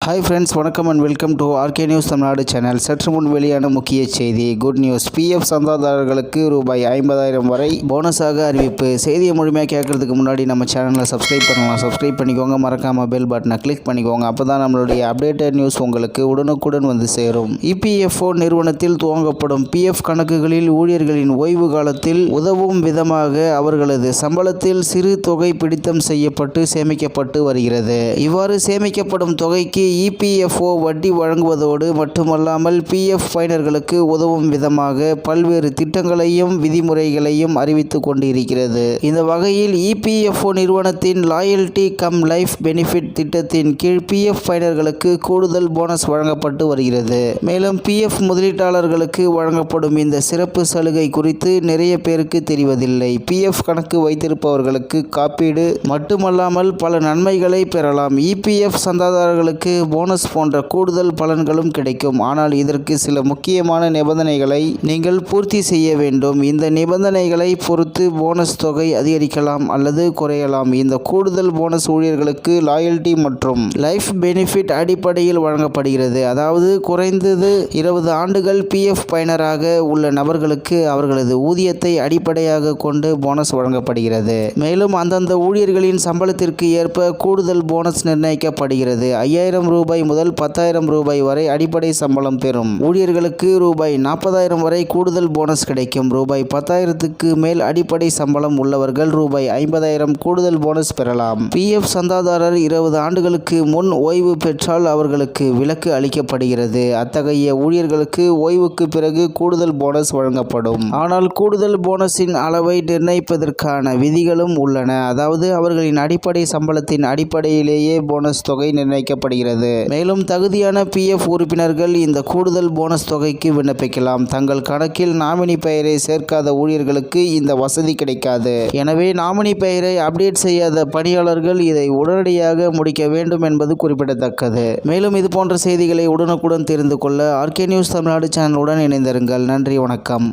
Hi friends, வணக்கம் and welcome to RK news Tamil Nadu channel. சற்று முன் வெளியான முக்கிய செய்தி. Good news. பிஎஃப் சந்தாதாரர்களுக்கு ரூபாய் 50,000 வரை போனஸாக அறிவிப்பு. செய்தியை முழுமையாக கேட்கறதுக்கு முன்னாடி நம்ம சேனலை சப்ஸ்கிரைப் பண்ணலாம். சப்ஸ்கிரைப் பண்ணிக்கோங்க. மறக்காமல் பெல் பட்டனை கிளிக் பண்ணிக்கோங்க. அப்போ தான் நம்மளுடைய அப்டேட்டட் நியூஸ் உங்களுக்கு உடனுக்குடன் வந்து சேரும். இபிஎஃப்ஓ நிறுவனத்தில் துவங்கப்படும் பிஎஃப் கணக்குகளில் ஊழியர்களின் ஓய்வு காலத்தில் உதவும் விதமாக அவர்களது சம்பளத்தில் சிறு தொகை பிடித்தம் செய்யப்பட்டு சேமிக்கப்பட்டு வருகிறது. இவ்வாறு சேமிக்கப்படும் தொகைக்கு இபிஎஃப்ஓ வட்டி வழங்குவதோடு மட்டுமல்லாமல் பிஎஃப் பயனர்களுக்கு உதவும் விதமாக பல்வேறு திட்டங்களையும் விதிமுறைகளையும் அறிவித்துக் கொண்டிருக்கிறது. இந்த வகையில் இபிஎஃப்ஓ நிறுவனத்தின் லாயல்டி கம் லைஃப் பெனிஃபிட் திட்டத்தின் கீழ் பிஎஃப் பயனர்களுக்கு கூடுதல் போனஸ் வழங்கப்பட்டு வருகிறது. மேலும் பிஎஃப் முதலீட்டாளர்களுக்கு வழங்கப்படும் இந்த சிறப்பு சலுகை குறித்து நிறைய பேருக்கு தெரிவதில்லை. பிஎஃப் கணக்கு வைத்திருப்பவர்களுக்கு காப்பீடு மட்டுமல்லாமல் பல நன்மைகளை பெறலாம். இபிஎஃப் சந்தாதாரர்களுக்கு போனஸ் போன்ற கூடுதல் பலன்களும் கிடைக்கும். ஆனால் இதற்கு சில முக்கியமான நிபந்தனைகளை நீங்கள் பூர்த்தி செய்ய வேண்டும். இந்த நிபந்தனைகளை பொறுத்து போனஸ் தொகை அதிகரிக்கலாம் அல்லது குறையலாம். இந்த கூடுதல் போனஸ் ஊழியர்களுக்கு லாயல்டி மற்றும் லைஃப் பெனிஃபிட் அடிப்படையில் வழங்கப்படுகிறது. அதாவது குறைந்தது 20 ஆண்டுகள் பிஎஃப் பயனராக உள்ள நபர்களுக்கு அவர்களது ஊதியத்தை அடிப்படையாக கொண்டு போனஸ் வழங்கப்படுகிறது. மேலும் அந்தந்த ஊழியர்களின் சம்பளத்திற்கு ஏற்ப கூடுதல் போனஸ் நிர்ணயிக்கப்படுகிறது. 5,000 ரூபாய் முதல் 10,000 ரூபாய் வரை அடிப்படை சம்பளம் பெறும் ஊழியர்களுக்கு ரூபாய் 40,000 வரை கூடுதல் போனஸ் கிடைக்கும். ரூபாய் 10,000க்கு மேல் அடிப்படை சம்பளம் உள்ளவர்கள் ரூபாய் 50,000 கூடுதல் போனஸ் பெறலாம். பிஎஃப் சந்தாதாரர் 20 ஆண்டுகளுக்கு முன் ஓய்வு பெற்றால் அவர்களுக்கு விலக்கு அளிக்கப்படுகிறது. அத்தகைய ஊழியர்களுக்கு ஓய்வுக்கு பிறகு கூடுதல் போனஸ் வழங்கப்படும். ஆனால் கூடுதல் போனஸின் அளவை நிர்ணயிப்பதற்கான விதிகளும் உள்ளன. அதாவது அவர்களின் அடிப்படை சம்பளத்தின் அடிப்படையிலேயே போனஸ் தொகை நிர்ணயிக்கப்படுகிறது. மேலும் தகுதியான பிஎஃப் உறுப்பினர்கள் இந்த கூடுதல் போனஸ் தொகைக்கு விண்ணப்பிக்கலாம். தங்கள் கணக்கில் நாமினி பெயரை சேர்க்காத ஊழியர்களுக்கு இந்த வசதி கிடைக்காது. எனவே நாமினி பெயரை அப்டேட் செய்யாத பணியாளர்கள் இதை உடனடியாக முடிக்க வேண்டும் என்பது குறிப்பிடத்தக்கது. மேலும் இது போன்ற செய்திகளை உடனுக்குடன் தெரிந்து கொள்ள ஆர்கே நியூஸ் தமிழ்நாடு சேனலுடன் இணைந்திருங்கள். நன்றி, வணக்கம்.